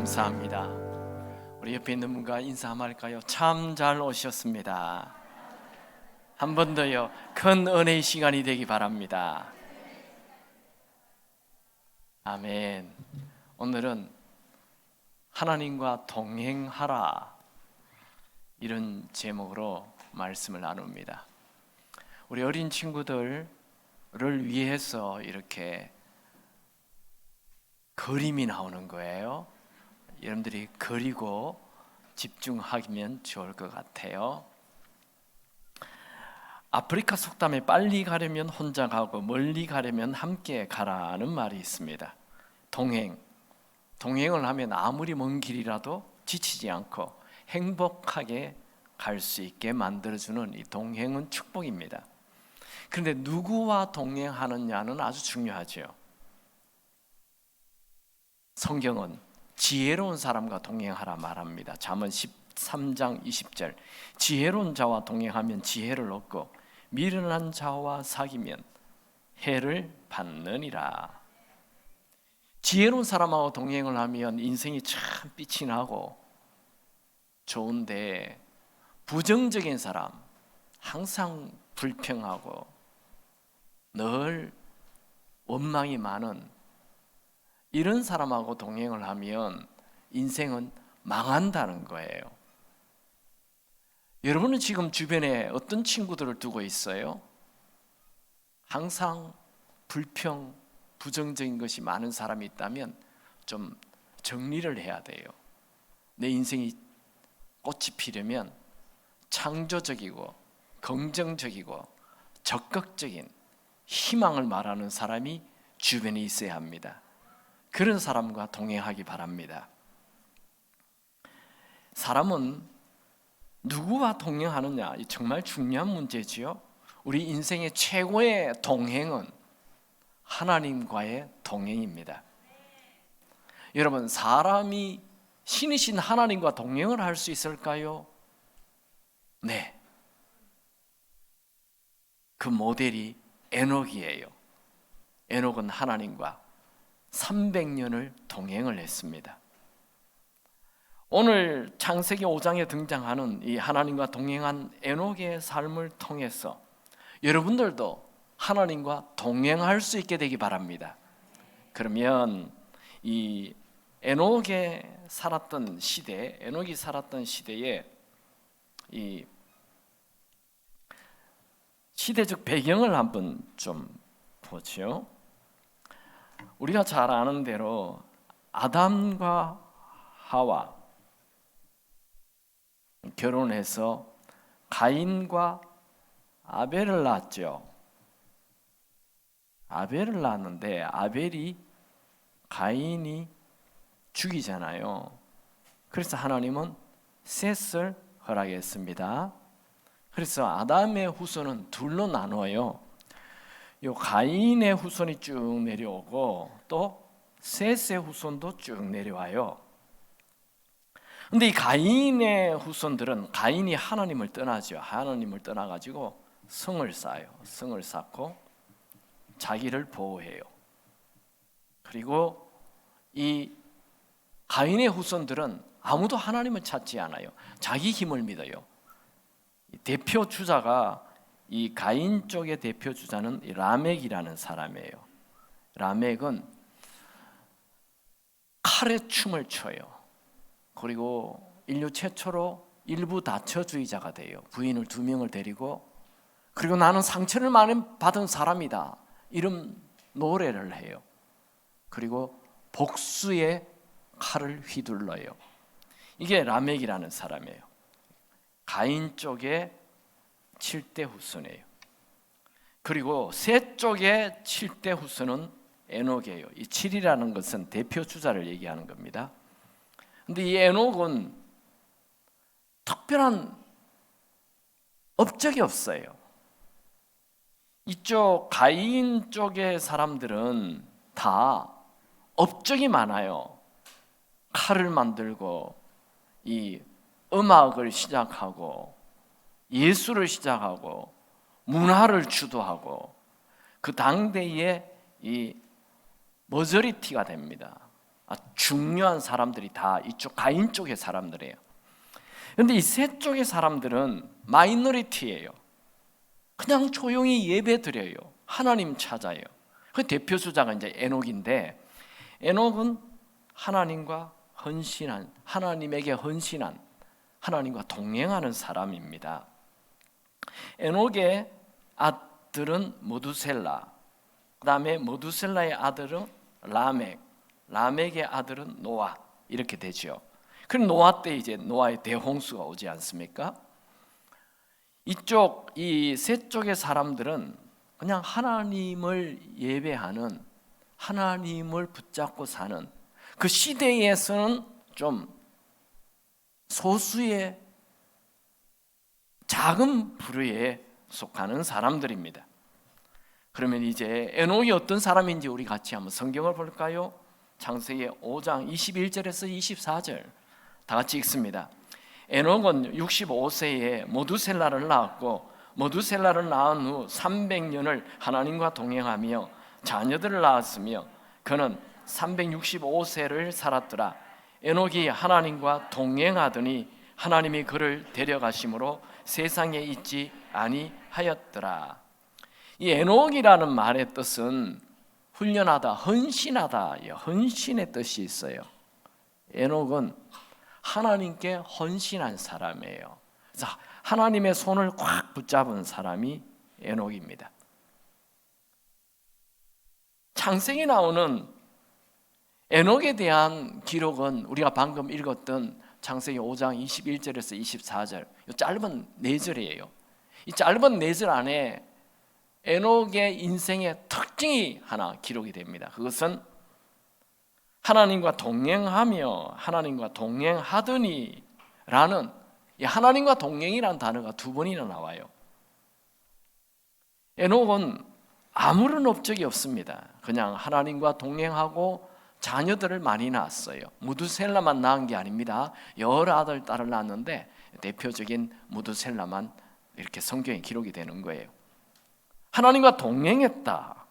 감사합니다. 우리 옆에 있는 분과 인사 한번 할까요? 참 잘 오셨습니다. 한 번 더요. 큰 은혜의 시간이 되기 바랍니다. 아멘. 오늘은 하나님과 동행하라, 이런 제목으로 말씀을 나눕니다. 우리 어린 친구들을 위해서 이렇게 그림이 나오는 거예요. 여러분들이 그리고 집중하면 좋을 것 같아요. 아프리카 속담에 빨리 가려면 혼자 가고 멀리 가려면 함께 가라는 말이 있습니다. 동행을 하면 아무리 먼 길이라도 지치지 않고 행복하게 갈 수 있게 만들어주는 이 동행은 축복입니다. 그런데 누구와 동행하느냐는 아주 중요하죠. 성경은 지혜로운 사람과 동행하라 말합니다. 잠언 13장 20절, 지혜로운 자와 동행하면 지혜를 얻고 미련한 자와 사귀면 해를 받느니라. 지혜로운 사람하고 동행을 하면 인생이 참 빛이 나고 좋은데, 부정적인 사람, 항상 불평하고 늘 원망이 많은 이런 사람하고 동행을 하면 인생은 망한다는 거예요. 여러분은 지금 주변에 어떤 친구들을 두고 있어요? 항상 불평, 부정적인 것이 많은 사람이 있다면 좀 정리를 해야 돼요. 내 인생이 꽃이 피려면 창조적이고 긍정적이고 적극적인 희망을 말하는 사람이 주변에 있어야 합니다. 그런 사람과 동행하기 바랍니다. 사람은 누구와 동행하느냐, 정말 중요한 문제지요. 우리 인생의 최고의 동행은 하나님과의 동행입니다. 여러분, 사람이 신이신 하나님과 동행을 할 수 있을까요? 네. 그 모델이 에녹이에요. 에녹은 하나님과 300년을 동행을 했습니다. 오늘 창세기 5장에 등장하는 이 하나님과 동행한 에녹의 삶을 통해서 여러분들도 하나님과 동행할 수 있게 되기 바랍니다. 그러면 이 에녹이 살았던 시대에 이 시대적 배경을 한번 좀 보죠. 우리가 잘 아는 대로 아담과 하와 결혼해서 가인과 아벨을 낳았죠. 아벨을 낳았는데 아벨이 가인이 죽이잖아요. 그래서 하나님은 셋을 허락했습니다. 그래서 아담의 후손은 둘로 나눠요. 요 가인의 후손이 쭉 내려오고 또 셋의 후손도 쭉 내려와요. 근데 이 가인의 후손들은 가인이 하나님을 떠나죠. 하나님을 떠나가지고 성을 쌓아요. 성을 쌓고 자기를 보호해요. 그리고 이 가인의 후손들은 아무도 하나님을 찾지 않아요. 자기 힘을 믿어요. 대표 주자가, 이 가인 쪽의 대표 주자는 라멕이라는 사람이에요. 라멕은 칼에 춤을 춰요. 그리고 인류 최초로 일부 다처주의자가 돼요. 부인을 2명을 데리고, 그리고 나는 상처를 많이 받은 사람이다, 이런 노래를 해요. 그리고 복수의 칼을 휘둘러요. 이게 라멕이라는 사람이에요. 가인 쪽의 7대 후손이에요. 그리고 셋 쪽의 7대 후손은 에녹이에요. 이 7이라는 것은 대표 주자를 얘기하는 겁니다. 근데 이 에녹은 특별한 업적이 없어요. 이쪽 가인 쪽의 사람들은 다 업적이 많아요. 칼을 만들고 이 음악을 시작하고 예술을 시작하고 문화를 주도하고 그 당대의 이 머저리티가 됩니다. 중요한 사람들이 다 이쪽 가인 쪽의 사람들이에요. 그런데 이 셋 쪽의 사람들은 마이너리티예요. 그냥 조용히 예배드려요. 하나님 찾아요. 그 대표 주자가 이제 에녹인데, 에녹은 하나님과 헌신한, 하나님에게 헌신한, 하나님과 동행하는 사람입니다. 에녹의 아들은 모두셀라, 그 다음에 모두셀라의 아들은 라멕, 라멕의 아들은 노아, 이렇게 되죠. 그럼 노아 때 이제 노아의 대홍수가 오지 않습니까? 이쪽 이 세 쪽의 사람들은 그냥 하나님을 예배하는, 하나님을 붙잡고 사는, 그 시대에서는 좀 소수의 작은 부류에 속하는 사람들입니다. 그러면 이제 에녹이 어떤 사람인지 우리 같이 한번 성경을 볼까요? 창세기 5장 21절에서 24절 다 같이 읽습니다. 에녹은 65세에 모두셀라를 낳았고, 모두셀라를 낳은 후 300년을 하나님과 동행하며 자녀들을 낳았으며 그는 365세를 살았더라. 에녹이 하나님과 동행하더니 하나님이 그를 데려가심으로 세상에 있지 아니하였더라. 이 에녹이라는 말의 뜻은 훈련하다, 헌신하다, 헌신의 뜻이 있어요. 에녹은 하나님께 헌신한 사람이에요. 그래서 하나님의 손을 꽉 붙잡은 사람이 에녹입니다. 창세기 나오는 에녹에 대한 기록은 우리가 방금 읽었던 창세기 5장 21절에서 24절, 이 짧은 4절이에요. 이 짧은 4절 안에 에녹의 인생의 특징이 하나 기록이 됩니다. 그것은 하나님과 동행하며 하나님과 동행하더니 라는, 이 하나님과 동행이라는 단어가 2번이나 나와요. 에녹은 아무런 업적이 없습니다. 그냥 하나님과 동행하고 자녀들을 많이 낳았어요. 무두셀라만 낳은 게 아닙니다. 여러 아들, 딸을 낳았는데 대표적인 무두셀라만 이렇게 성경에 기록이 되는 거예요. 하나님과 동행했다.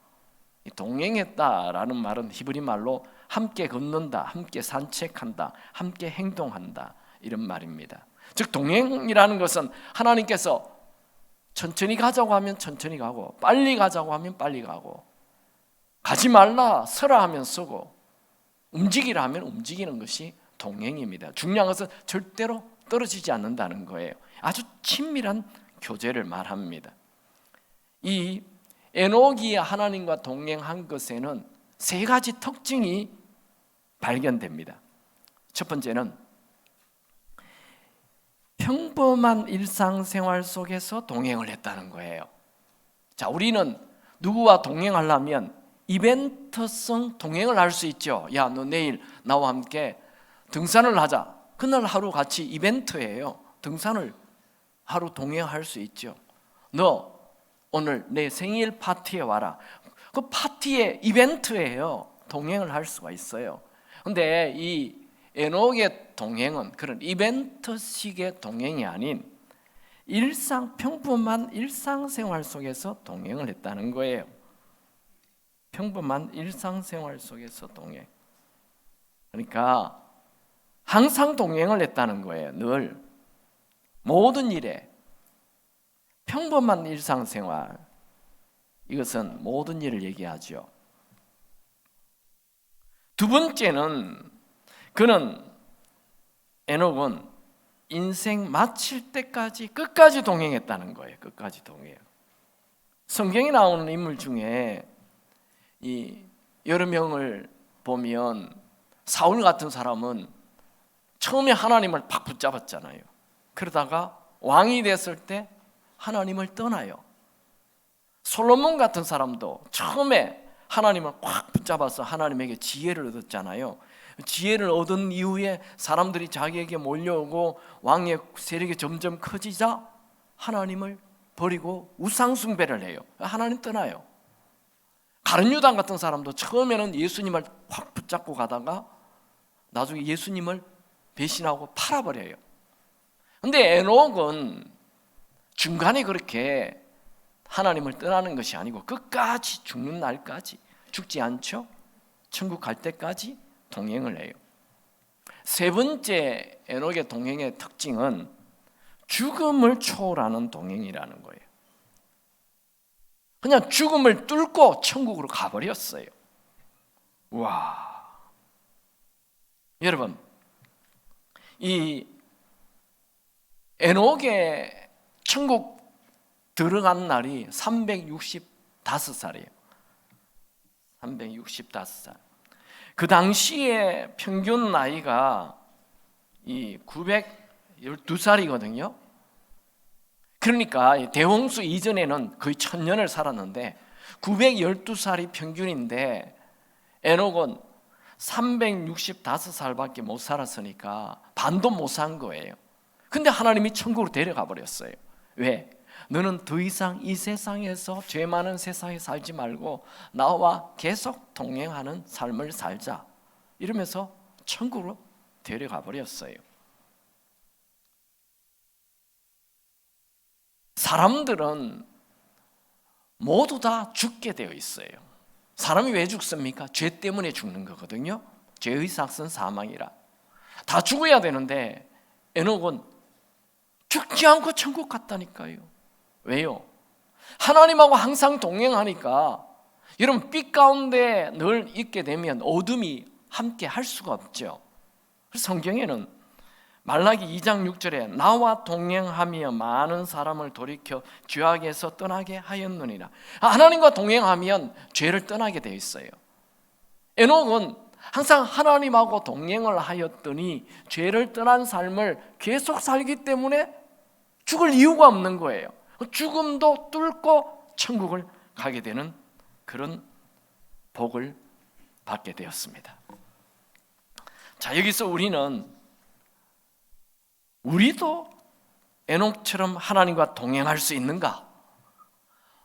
동행했다라는 말은 히브리 말로 함께 걷는다, 함께 산책한다, 함께 행동한다, 이런 말입니다. 즉 동행이라는 것은 하나님께서 천천히 가자고 하면 천천히 가고, 빨리 가자고 하면 빨리 가고, 가지 말라 서라 하면 서고, 움직이라 하면 움직이는 것이 동행입니다. 중요한 것은 절대로 떨어지지 않는다는 거예요. 아주 친밀한 교제를 말합니다. 이 에녹이 하나님과 동행한 것에는 3가지 특징이 발견됩니다. 첫 번째는 평범한 일상생활 속에서 동행을 했다는 거예요. 자, 우리는 누구와 동행하려면 이벤트성 동행을 할 수 있죠. 야, 너 내일 나와 함께 등산을 하자. 그날 하루 같이 이벤트예요. 등산을 하루 동행할 수 있죠. 너 오늘 내 생일 파티에 와라. 그 파티의 이벤트예요. 동행을 할 수가 있어요. 근데 이 에녹의 동행은 그런 이벤트식의 동행이 아닌 평범한 일상생활 속에서 동행을 했다는 거예요. 평범한 일상생활 속에서 동행. 그러니까 항상 동행을 했다는 거예요. 늘 모든 일에 평범한 일상생활, 이것은 모든 일을 얘기하죠. 두 번째는 에녹은 인생 마칠 때까지 끝까지 동행했다는 거예요. 끝까지 동행. 성경에 나오는 인물 중에 여러 명을 보면 사울 같은 사람은 처음에 하나님을 팍 붙잡았잖아요. 그러다가 왕이 됐을 때 하나님을 떠나요. 솔로몬 같은 사람도 처음에 하나님을 꽉 붙잡아서 하나님에게 지혜를 얻었잖아요. 지혜를 얻은 이후에 사람들이 자기에게 몰려오고 왕의 세력이 점점 커지자 하나님을 버리고 우상 숭배를 해요. 하나님 떠나요. 가룟 유다 같은 사람도 처음에는 예수님을 확 붙잡고 가다가 나중에 예수님을 배신하고 팔아버려요. 근데 에녹은 중간에 그렇게 하나님을 떠나는 것이 아니고 끝까지 죽는 날까지, 죽지 않죠? 천국 갈 때까지 동행을 해요. 세 번째 에녹의 동행의 특징은 죽음을 초월하는 동행이라는 거예요. 그냥 죽음을 뚫고 천국으로 가버렸어요. 와, 여러분, 이 에녹의 천국 들어간 날이 365살이에요. 365살. 그 당시에 평균 나이가 이 912살이거든요. 그러니까 대홍수 이전에는 거의 1000년을 살았는데 912살이 평균인데 에녹은 365살밖에 못 살았으니까 반도 못 산 거예요. 근데 하나님이 천국으로 데려가 버렸어요. 왜? 너는 더 이상 이 세상에서 죄 많은 세상에 살지 말고 나와 계속 동행하는 삶을 살자, 이러면서 천국으로 데려가 버렸어요. 사람들은 모두 다 죽게 되어 있어요. 사람이 왜 죽습니까? 죄 때문에 죽는 거거든요. 죄의 삭은 사망이라. 다 죽어야 되는데 에녹은 죽지 않고 천국 갔다니까요. 왜요? 하나님하고 항상 동행하니까. 여러분, 빛 가운데 늘 있게 되면 어둠이 함께 할 수가 없죠. 그래서 성경에는 말라기 2장 6절에 나와 동행하며 많은 사람을 돌이켜 죄악에서 떠나게 하였느니라. 하나님과 동행하면 죄를 떠나게 되어 있어요. 에녹은 항상 하나님하고 동행을 하였더니 죄를 떠난 삶을 계속 살기 때문에 죽을 이유가 없는 거예요. 죽음도 뚫고 천국을 가게 되는 그런 복을 받게 되었습니다. 자, 여기서 우리도 에녹처럼 하나님과 동행할 수 있는가?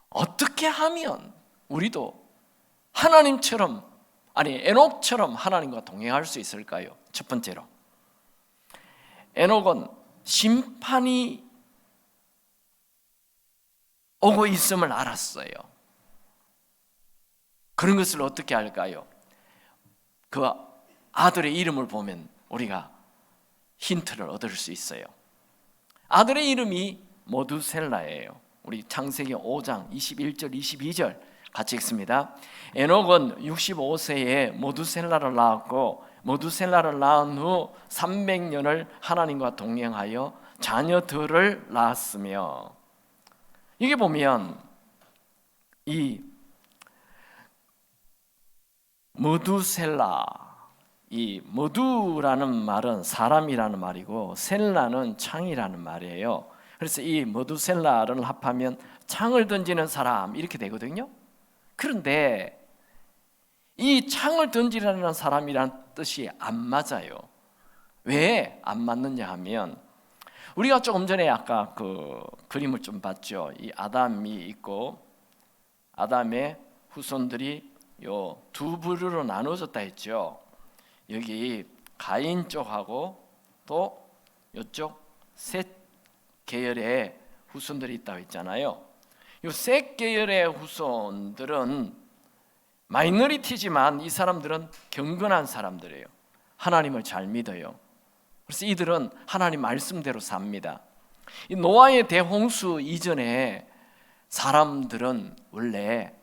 어떻게 하면 우리도 에녹처럼 하나님과 동행할 수 있을까요? 첫 번째로, 에녹은 심판이 오고 있음을 알았어요. 그런 것을 어떻게 알까요? 그 아들의 이름을 보면 우리가 힌트를 얻을 수 있어요. 아들의 이름이 모두셀라예요. 우리 창세기 5장 21절 22절 같이 읽습니다. 에녹은 65세에 모두셀라를 낳았고 모두셀라를 낳은 후 300년을 하나님과 동행하여 자녀들을 낳았으며, 이게 보면 이 모두셀라, 이 모두라는 말은 사람이라는 말이고 셀라는 창이라는 말이에요. 그래서 이 모두셀라를 합하면 창을 던지는 사람 이렇게 되거든요. 그런데 이 창을 던지라는 사람이라는 뜻이 안 맞아요. 왜 안 맞느냐 하면, 우리가 조금 전에 아까 그 그림을 좀 봤죠. 이 아담이 있고 아담의 후손들이 요 두 부류로 나눠졌다 했죠. 여기 가인 쪽하고 또 이쪽 셋 계열의 후손들이 있다고 했잖아요. 이 셋 계열의 후손들은 마이너리티지만 이 사람들은 경건한 사람들이에요. 하나님을 잘 믿어요. 그래서 이들은 하나님 말씀대로 삽니다. 이 노아의 대홍수 이전에 사람들은 원래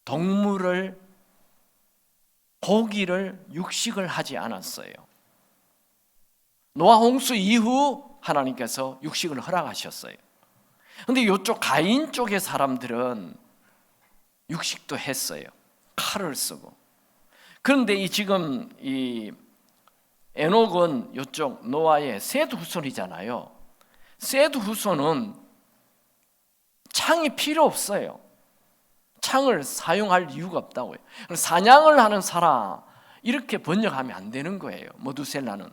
동물을, 고기를 육식을 하지 않았어요. 노아 홍수 이후 하나님께서 육식을 허락하셨어요. 그런데 이쪽 가인 쪽의 사람들은 육식도 했어요. 칼을 쓰고. 그런데 지금 이 에녹은 이쪽 노아의 셋 후손이잖아요. 셋 후손은 창이 필요 없어요. 창을 사용할 이유가 없다고요. 사냥을 하는 사람 이렇게 번역하면 안 되는 거예요. 모두셀라는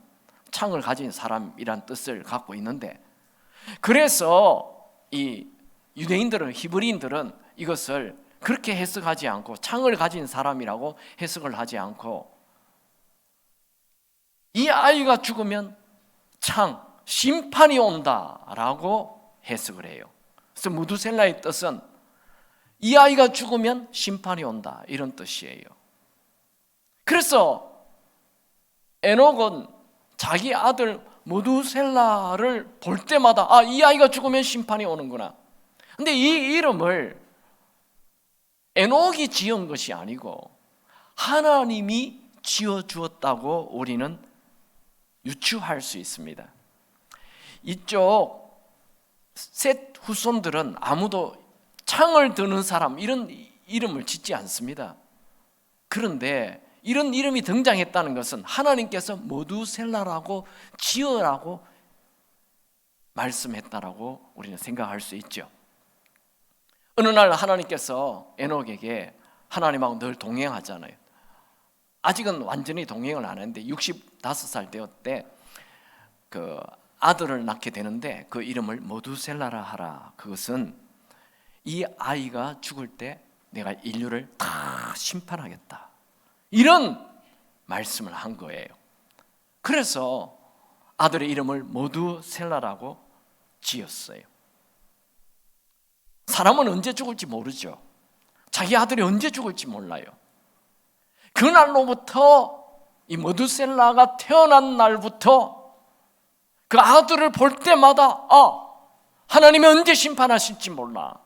창을 가진 사람이란 뜻을 갖고 있는데, 그래서 이 유대인들은, 히브리인들은 이것을 그렇게 해석하지 않고 창을 가진 사람이라고 해석을 하지 않고, 이 아이가 죽으면 창, 심판이 온다라고 해석을 해요. 그래서 무두셀라의 뜻은 이 아이가 죽으면 심판이 온다, 이런 뜻이에요. 그래서 에녹은 자기 아들 무두셀라를 볼 때마다 이 아이가 죽으면 심판이 오는구나. 근데 이 이름을 에녹이 지은 것이 아니고 하나님이 지어주었다고 우리는 유추할 수 있습니다. 이쪽 셋 후손들은 아무도 창을 드는 사람 이런 이름을 짓지 않습니다. 그런데 이런 이름이 등장했다는 것은 하나님께서 모두셀라라고 지으라고 말씀했다라고 우리는 생각할 수 있죠. 어느 날 하나님께서 에녹에게, 하나님하고 늘 동행하잖아요. 아직은 완전히 동행을 안 했는데 65살 되었대 그 아들을 낳게 되는데 그 이름을 모두셀라라 하라. 그것은 이 아이가 죽을 때 내가 인류를 다 심판하겠다, 이런 말씀을 한 거예요. 그래서 아들의 이름을 모두셀라라고 지었어요. 사람은 언제 죽을지 모르죠. 자기 아들이 언제 죽을지 몰라요. 그날로부터 이 모두셀라가 태어난 날부터 그 아들을 볼 때마다 하나님이 언제 심판하실지 몰라,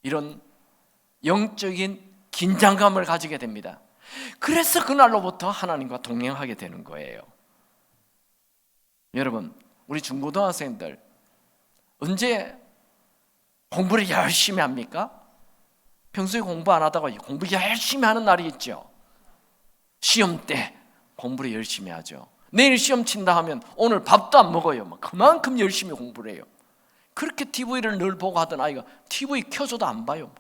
이런 영적인 긴장감을 가지게 됩니다. 그래서 그날로부터 하나님과 동행하게 되는 거예요. 여러분, 우리 중고등학생들 언제 공부를 열심히 합니까? 평소에 공부 안 하다가 공부 열심히 하는 날이 있죠. 시험 때 공부를 열심히 하죠. 내일 시험 친다 하면 오늘 밥도 안 먹어요. 그만큼 열심히 공부를 해요. 그렇게 TV를 늘 보고 하던 아이가 TV 켜줘도 안 봐요.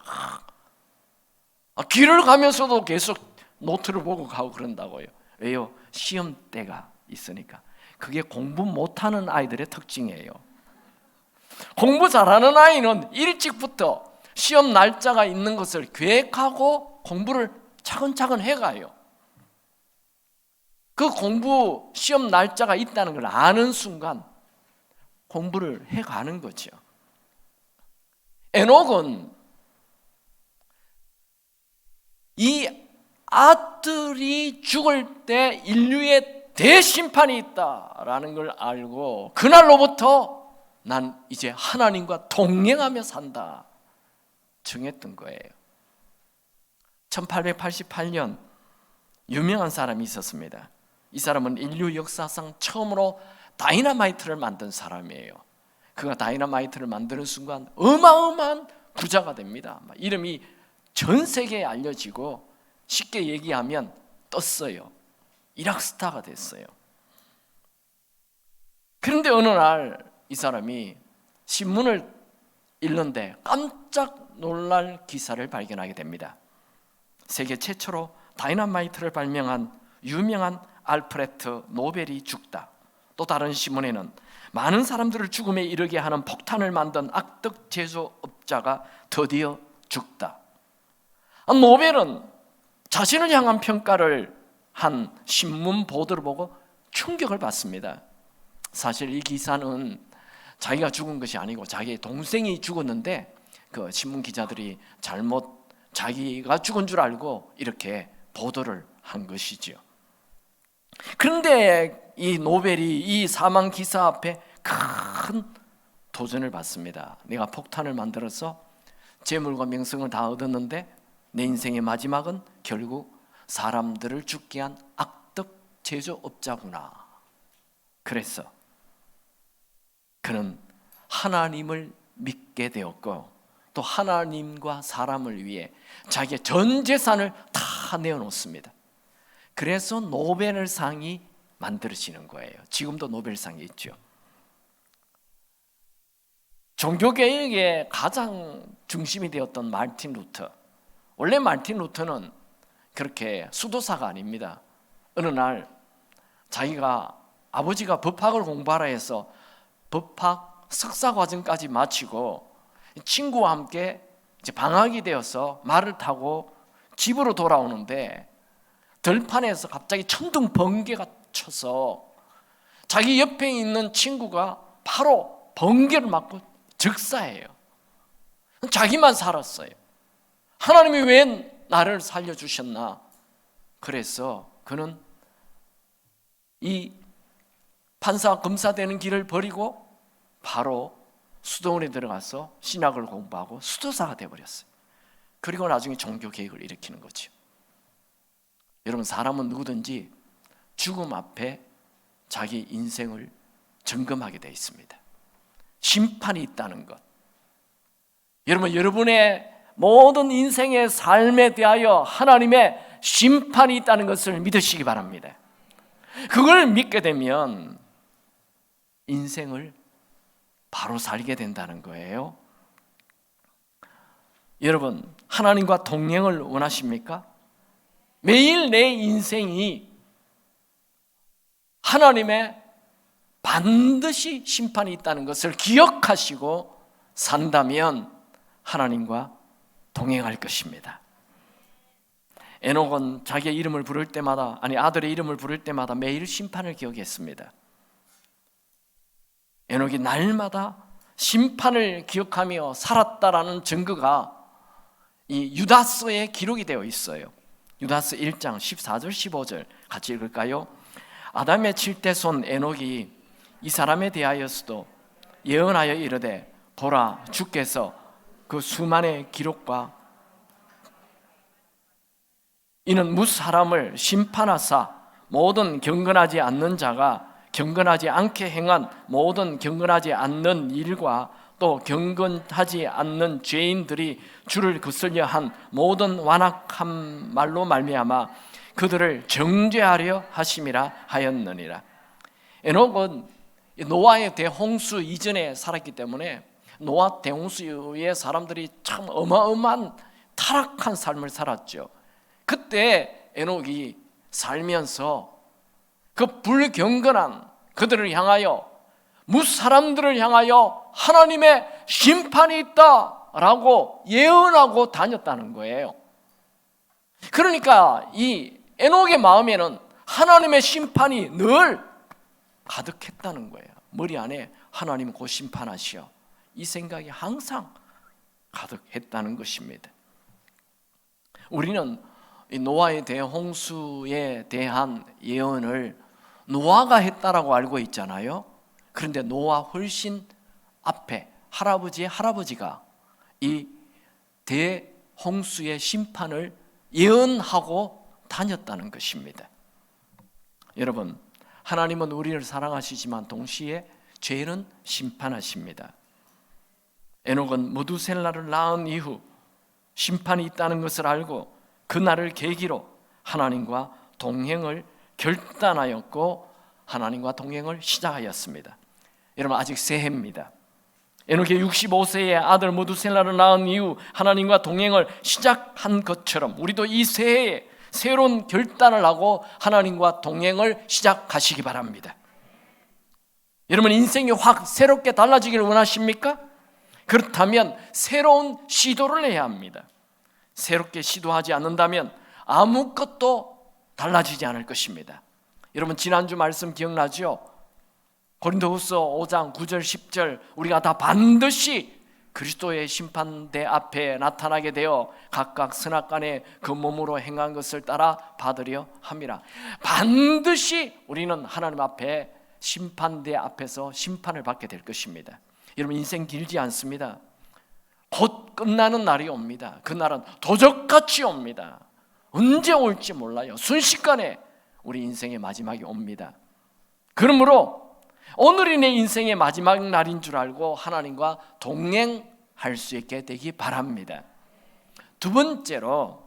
길을 가면서도 계속 노트를 보고 가고 그런다고요. 왜요? 시험 때가 있으니까. 그게 공부 못하는 아이들의 특징이에요. 공부 잘하는 아이는 일찍부터 시험 날짜가 있는 것을 계획하고 공부를 차근차근 해가요. 그 공부 시험 날짜가 있다는 걸 아는 순간 공부를 해가는 거죠. 에녹은 이 아들이 죽을 때 인류의 대심판이 있다라는 걸 알고 그날로부터 난 이제 하나님과 동행하며 산다 정했던 거예요. 1888년 유명한 사람이 있었습니다. 이 사람은 인류 역사상 처음으로 다이너마이트를 만든 사람이에요. 그가 다이너마이트를 만드는 순간 어마어마한 부자가 됩니다. 이름이 전 세계에 알려지고 쉽게 얘기하면 떴어요. 이락 스타가 됐어요. 그런데 어느 날 이 사람이 신문을 읽는데 깜짝 놀랄 기사를 발견하게 됩니다. 세계 최초로 다이너마이트를 발명한 유명한 알프레드 노벨이 죽다. 또 다른 신문에는 많은 사람들을 죽음에 이르게 하는 폭탄을 만든 악덕 제조업자가 드디어 죽다. 노벨은 자신을 향한 평가를 한 신문 보도를 보고 충격을 받습니다. 사실 이 기사는 자기가 죽은 것이 아니고 자기의 동생이 죽었는데 그 신문 기자들이 잘못 자기가 죽은 줄 알고 이렇게 보도를 한 것이죠. 그런데 이 노벨이 이 사망 기사 앞에 큰 도전을 받습니다. 내가 폭탄을 만들어서 재물과 명성을 다 얻었는데 내 인생의 마지막은 결국 사람들을 죽게 한 악덕 제조업자구나. 그래서 그는 하나님을 믿게 되었고 또 하나님과 사람을 위해 자기의 전 재산을 다 내어놓습니다. 그래서 노벨상이 만들어지는 거예요. 지금도 노벨상이 있죠. 종교개혁의 가장 중심이 되었던 마르틴 루터. 원래 마르틴 루터는 그렇게 수도사가 아닙니다. 어느 날 자기가 아버지가 법학을 공부하라 해서 법학 석사 과정까지 마치고 친구와 함께 이제 방학이 되어서 말을 타고 집으로 돌아오는데 들판에서 갑자기 천둥 번개가 쳐서 자기 옆에 있는 친구가 바로 번개를 맞고 즉사해요. 자기만 살았어요. 하나님이 왜 나를 살려주셨나? 그래서 그는 이 판사 검사 되는 길을 버리고 바로 수도원에 들어가서 신학을 공부하고 수도사가 되어버렸어요. 그리고 나중에 종교개혁을 일으키는 거죠. 여러분, 사람은 누구든지 죽음 앞에 자기 인생을 점검하게 되어 있습니다. 심판이 있다는 것. 여러분, 여러분의 모든 인생의 삶에 대하여 하나님의 심판이 있다는 것을 믿으시기 바랍니다. 그걸 믿게 되면 인생을 바로 살게 된다는 거예요. 여러분, 하나님과 동행을 원하십니까? 매일 내 인생이 하나님의 반드시 심판이 있다는 것을 기억하시고 산다면 하나님과 동행할 것입니다. 에녹은 자기의 이름을 부를 때마다, 아들의 이름을 부를 때마다 매일 심판을 기억했습니다. 에녹이 날마다 심판을 기억하며 살았다라는 증거가 이 유다서에 기록이 되어 있어요. 유다서 1장 14절 15절 같이 읽을까요? 아담의 7대 손 에녹이 이 사람에 대하여서도 예언하여 이르되 보라, 주께서 그 수만의 기록과 이는 무사람을 심판하사 모든 경건하지 않는 자가 경건하지 않게 행한 모든 경건하지 않는 일과 또 경건하지 않는 죄인들이 주를 거슬려 한 모든 완악한 말로 말미암아 그들을 정죄하려 하심이라 하였느니라. 에녹은 노아의 대홍수 이전에 살았기 때문에 노아 대홍수의 사람들이 참 어마어마한 타락한 삶을 살았죠. 그때 에녹이 살면서 그 불경건한 그들을 향하여 무사람들을 향하여 하나님의 심판이 있다라고 예언하고 다녔다는 거예요. 그러니까 이 에녹의 마음에는 하나님의 심판이 늘 가득했다는 거예요. 머리 안에 하나님 곧 심판하시오, 이 생각이 항상 가득했다는 것입니다. 우리는 이 노아의 대홍수에 대한 예언을 노아가 했다라고 알고 있잖아요. 그런데 노아 훨씬 앞에 할아버지의 할아버지가 이 대홍수의 심판을 예언하고 다녔다는 것입니다. 여러분, 하나님은 우리를 사랑하시지만 동시에 죄는 심판하십니다. 에녹은 무두셀라를 낳은 이후 심판이 있다는 것을 알고 그날을 계기로 하나님과 동행을 결단하였고 하나님과 동행을 시작하였습니다. 여러분, 아직 새해입니다. 에녹이 65세의 아들 무두셀라를 낳은 이후 하나님과 동행을 시작한 것처럼 우리도 이 새해에 새로운 결단을 하고 하나님과 동행을 시작하시기 바랍니다. 여러분, 인생이 확 새롭게 달라지기를 원하십니까? 그렇다면 새로운 시도를 해야 합니다. 새롭게 시도하지 않는다면 아무것도 달라지지 않을 것입니다. 여러분, 지난주 말씀 기억나죠? 고린도후서 5장 9절 10절 우리가 다 반드시 그리스도의 심판대 앞에 나타나게 되어 각각 선악간에 그 몸으로 행한 것을 따라 받으려 함이라. 반드시 우리는 하나님 앞에 심판대 앞에서 심판을 받게 될 것입니다. 여러분, 인생 길지 않습니다. 곧 끝나는 날이 옵니다. 그날은 도적같이 옵니다. 언제 올지 몰라요. 순식간에 우리 인생의 마지막이 옵니다. 그러므로 오늘이 내 인생의 마지막 날인 줄 알고 하나님과 동행할 수 있게 되기 바랍니다. 두 번째로,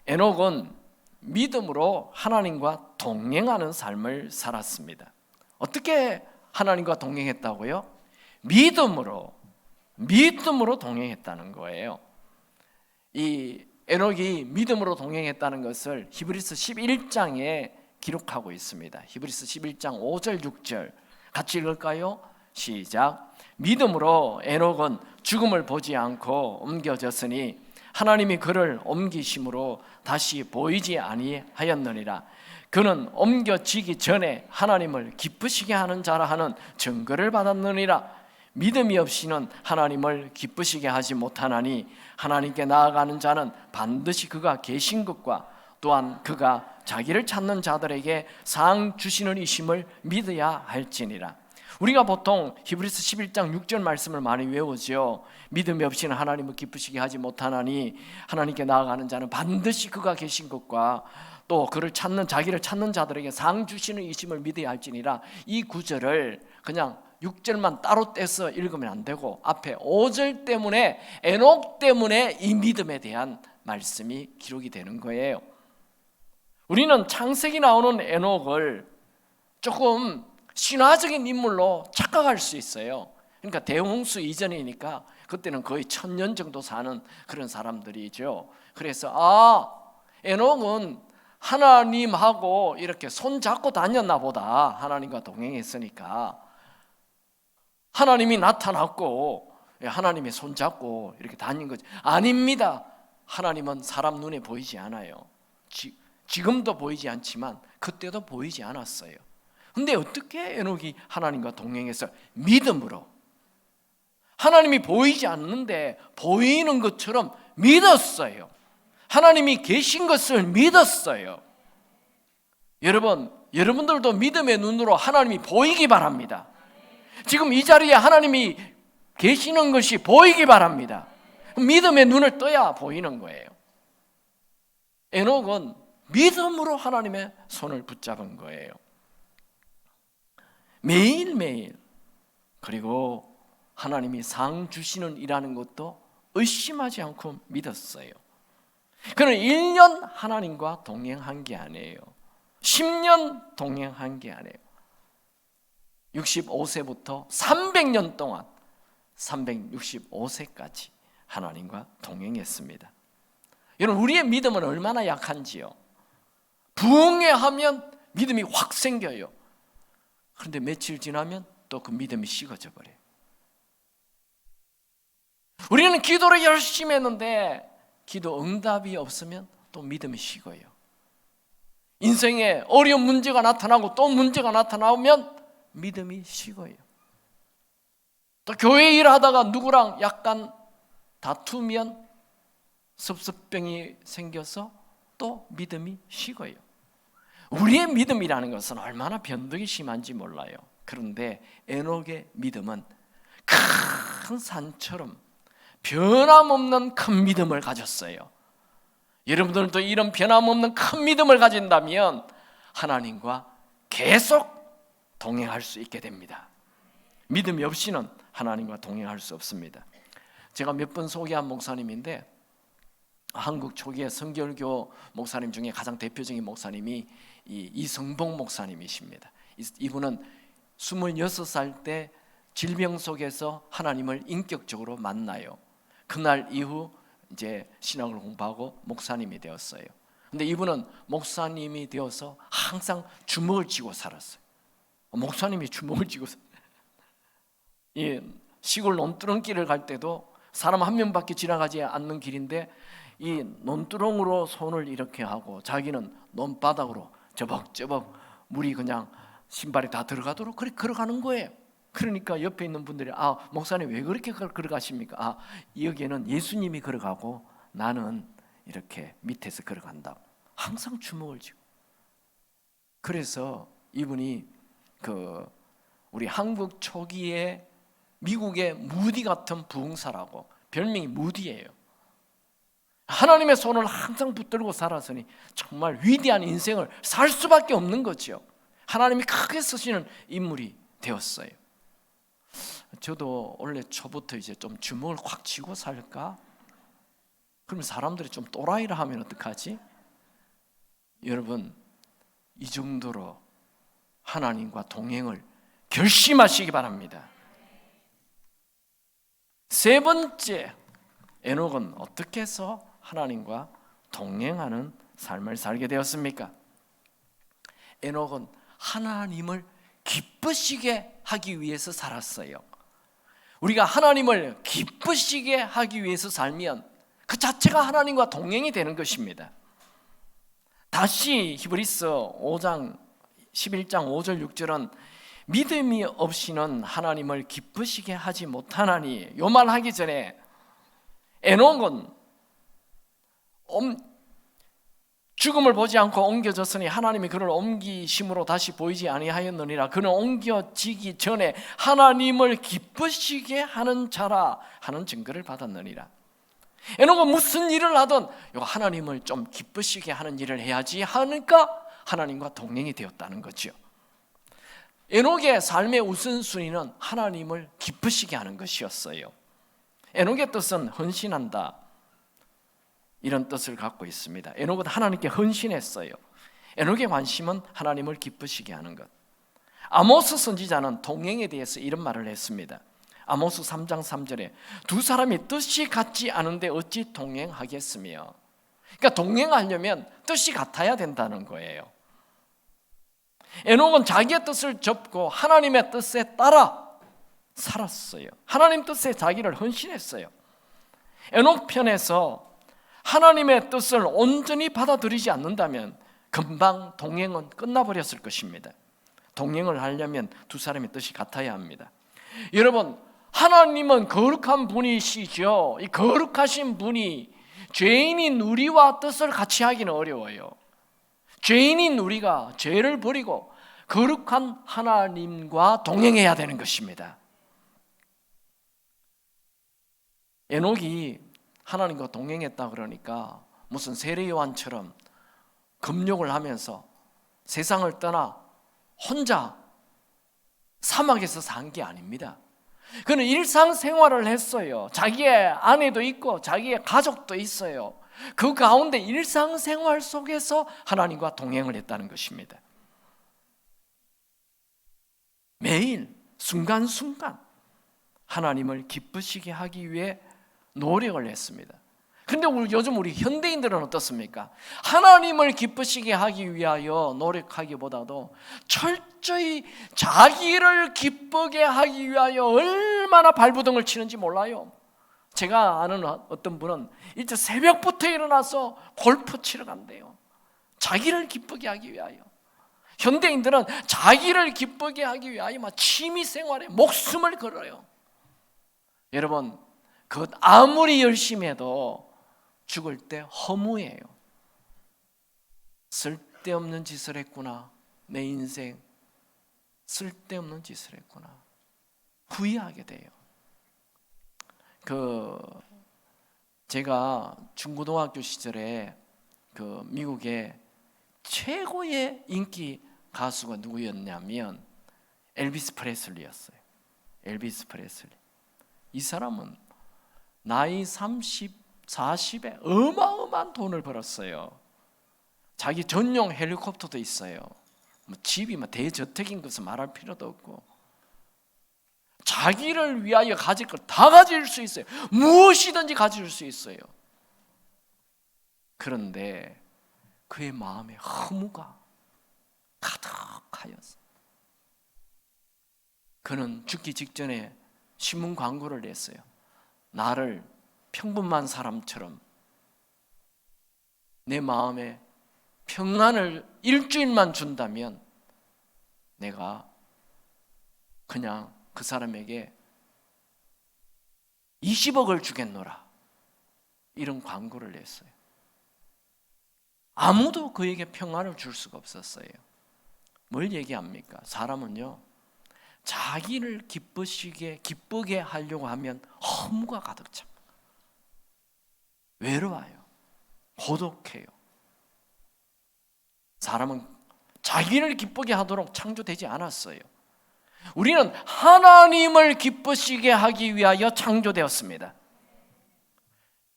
에녹은 믿음으로 하나님과 동행하는 삶을 살았습니다. 어떻게 하나님과 동행했다고요? 믿음으로 동행했다는 거예요. 이 에녹이 믿음으로 동행했다는 것을 히브리서 11장에 기록하고 있습니다. 히브리서 11장 5절 6절 같이 읽을까요? 시작. 믿음으로 에녹은 죽음을 보지 않고 옮겨졌으니 하나님이 그를 옮기심으로 다시 보이지 아니하였느니라. 그는 옮겨지기 전에 하나님을 기쁘시게 하는 자라 하는 증거를 받았느니라. 믿음이 없이는 하나님을 기쁘시게 하지 못하나니 하나님께 나아가는 자는 반드시 그가 계신 것과 또한 그가 자기를 찾는 자들에게 상 주시는 이심을 믿어야 할지니라. 우리가 보통 히브리서 11장 6절 말씀을 많이 외우죠. 믿음이 없이는 하나님을 기쁘시게 하지 못하나니 하나님께 나아가는 자는 반드시 그가 계신 것과 또 그를 찾는 자기를 찾는 자들에게 상 주시는 이심을 믿어야 할지니라. 이 구절을 그냥 6절만 따로 떼서 읽으면 안 되고 앞에 5절 때문에, 에녹 때문에 이 믿음에 대한 말씀이 기록이 되는 거예요. 우리는 창세기 나오는 에녹을 조금 신화적인 인물로 착각할 수 있어요. 그러니까 대홍수 이전이니까 그때는 거의 1000년 정도 사는 그런 사람들이죠. 그래서 에녹은 하나님하고 이렇게 손잡고 다녔나 보다. 하나님과 동행했으니까 하나님이 나타났고 하나님의 손잡고 이렇게 다닌 거지. 아닙니다. 하나님은 사람 눈에 보이지 않아요. 지금도 보이지 않지만 그때도 보이지 않았어요. 근데 어떻게 에녹이 하나님과 동행해서 믿음으로, 하나님이 보이지 않는데 보이는 것처럼 믿었어요. 하나님이 계신 것을 믿었어요. 여러분들도 믿음의 눈으로 하나님이 보이기 바랍니다. 지금 이 자리에 하나님이 계시는 것이 보이기 바랍니다. 믿음의 눈을 떠야 보이는 거예요. 에녹은 믿음으로 하나님의 손을 붙잡은 거예요. 매일매일, 그리고 하나님이 상 주시는 이라는 것도 의심하지 않고 믿었어요. 그는 1년 하나님과 동행한 게 아니에요. 10년 동행한 게 아니에요. 65세부터 300년 동안 365세까지 하나님과 동행했습니다. 여러분, 우리의 믿음은 얼마나 약한지요. 부흥회하면 믿음이 확 생겨요. 그런데 며칠 지나면 또 그 믿음이 식어져 버려요. 우리는 기도를 열심히 했는데 기도 응답이 없으면 또 믿음이 식어요. 인생에 어려운 문제가 나타나고 또 문제가 나타나면 믿음이 식어요. 또 교회 일하다가 누구랑 약간 다투면 섭섭병이 생겨서 또 믿음이 식어요. 우리의 믿음이라는 것은 얼마나 변덕이 심한지 몰라요. 그런데 에녹의 믿음은 큰 산처럼 변함없는 큰 믿음을 가졌어요. 여러분들도 이런 변함없는 큰 믿음을 가진다면 하나님과 계속 동행할 수 있게 됩니다. 믿음이 없이는 하나님과 동행할 수 없습니다. 제가 몇 번 소개한 목사님인데, 한국 초기의 성결교 목사님 중에 가장 대표적인 목사님이 이성봉 목사님이십니다. 이분은 26살 때 질병 속에서 하나님을 인격적으로 만나요. 그날 이후 이제 신학을 공부하고 목사님이 되었어요. 근데 이분은 목사님이 되어서 항상 주먹을 쥐고 살았어요. 목사님이 주먹을 쥐고 이 시골 논두렁길을 갈 때도 사람 한 명밖에 지나가지 않는 길인데 이 논두렁으로 손을 이렇게 하고 자기는 논바닥으로 저벅저벅 물이 그냥 신발에 다 들어가도록 그렇게 걸어가는 거예요. 그러니까 옆에 있는 분들이 목사님 왜 그렇게 걸어가십니까? 여기에는 예수님이 걸어가고 나는 이렇게 밑에서 걸어간다고. 항상 주먹을 쥐고. 그래서 이분이 우리 한국 초기에 미국의 무디 같은 부흥사라고, 별명이 무디예요. 하나님의 손을 항상 붙들고 살았으니 정말 위대한 인생을 살 수밖에 없는 거죠. 하나님이 크게 쓰시는 인물이 되었어요. 저도 원래 초부터 이제 좀 주먹을 확 쥐고 살까? 그러면 사람들이 좀 또라이라 하면 어떡하지? 여러분, 이 정도로 하나님과 동행을 결심하시기 바랍니다. 세 번째, 에녹은 어떻게 해서 하나님과 동행하는 삶을 살게 되었습니까? 에녹은 하나님을 기쁘시게 하기 위해서 살았어요. 우리가 하나님을 기쁘시게 하기 위해서 살면 그 자체가 하나님과 동행이 되는 것입니다. 다시 히브리서 5장 11장 5절 6절은 믿음이 없이는 하나님을 기쁘시게 하지 못하나니, 요 말 하기 전에 에녹은 죽음을 보지 않고 옮겨졌으니 하나님이 그를 옮기심으로 다시 보이지 아니하였느니라. 그는 옮겨지기 전에 하나님을 기쁘시게 하는 자라 하는 증거를 받았느니라. 에녹은 무슨 일을 하든 하나님을 좀 기쁘시게 하는 일을 해야지 하니까 하나님과 동행이 되었다는 거죠. 에녹의 삶의 우선순위는 하나님을 기쁘시게 하는 것이었어요. 에녹의 뜻은 헌신한다, 이런 뜻을 갖고 있습니다. 에녹은 하나님께 헌신했어요. 에녹의 관심은 하나님을 기쁘시게 하는 것. 아모스 선지자는 동행에 대해서 이런 말을 했습니다. 아모스 3장 3절에 두 사람이 뜻이 같지 않은데 어찌 동행하겠으며. 그러니까 동행하려면 뜻이 같아야 된다는 거예요. 에녹은 자기의 뜻을 접고 하나님의 뜻에 따라 살았어요. 하나님 뜻에 자기를 헌신했어요. 에녹 편에서 하나님의 뜻을 온전히 받아들이지 않는다면 금방 동행은 끝나버렸을 것입니다. 동행을 하려면 두 사람의 뜻이 같아야 합니다. 여러분, 하나님은 거룩한 분이시죠. 이 거룩하신 분이 죄인인 우리와 뜻을 같이 하기는 어려워요. 죄인인 우리가 죄를 버리고 거룩한 하나님과 동행해야 되는 것입니다. 에녹이 하나님과 동행했다 그러니까 무슨 세례 요한처럼 금욕을 하면서 세상을 떠나 혼자 사막에서 산 게 아닙니다. 그는 일상생활을 했어요. 자기의 아내도 있고 자기의 가족도 있어요. 그 가운데 일상생활 속에서 하나님과 동행을 했다는 것입니다. 매일 순간순간 하나님을 기쁘시게 하기 위해 노력을 했습니다. 그런데 요즘 우리 현대인들은 어떻습니까? 하나님을 기쁘시게 하기 위하여 노력하기보다도 철저히 자기를 기쁘게 하기 위하여 얼마나 발부둥을 치는지 몰라요. 제가 아는 어떤 분은 일찍 새벽부터 일어나서 골프 치러 간대요. 자기를 기쁘게 하기 위하여. 현대인들은 자기를 기쁘게 하기 위하여 취미 생활에 목숨을 걸어요. 여러분, 그것 아무리 열심히 해도 죽을 때 허무해요. 쓸데없는 짓을 했구나. 내 인생 쓸데없는 짓을 했구나. 후회하게 돼요. 제가 중고등학교 시절에 미국의 최고의 인기 가수가 누구였냐면 엘비스 프레슬리였어요. 엘비스 프레슬리. 이 사람은 나이 30, 40에 어마어마한 돈을 벌었어요. 자기 전용 헬리콥터도 있어요. 집이 대저택인 것은 말할 필요도 없고 자기를 위하여 가질 걸 다 가질 수 있어요. 무엇이든지 가질 수 있어요. 그런데 그의 마음에 허무가 가득하였어요. 그는 죽기 직전에 신문 광고를 냈어요. 나를 평범한 사람처럼 내 마음에 평안을 일주일만 준다면 내가 그냥 그 사람에게 20억을 주겠노라, 이런 광고를 냈어요. 아무도 그에게 평안을 줄 수가 없었어요. 뭘 얘기합니까? 사람은요, 자기를 기쁘게 하려고 하면 허무가 가득 찹니다. 외로워요. 고독해요. 사람은 자기를 기쁘게 하도록 창조되지 않았어요. 우리는 하나님을 기쁘시게 하기 위하여 창조되었습니다.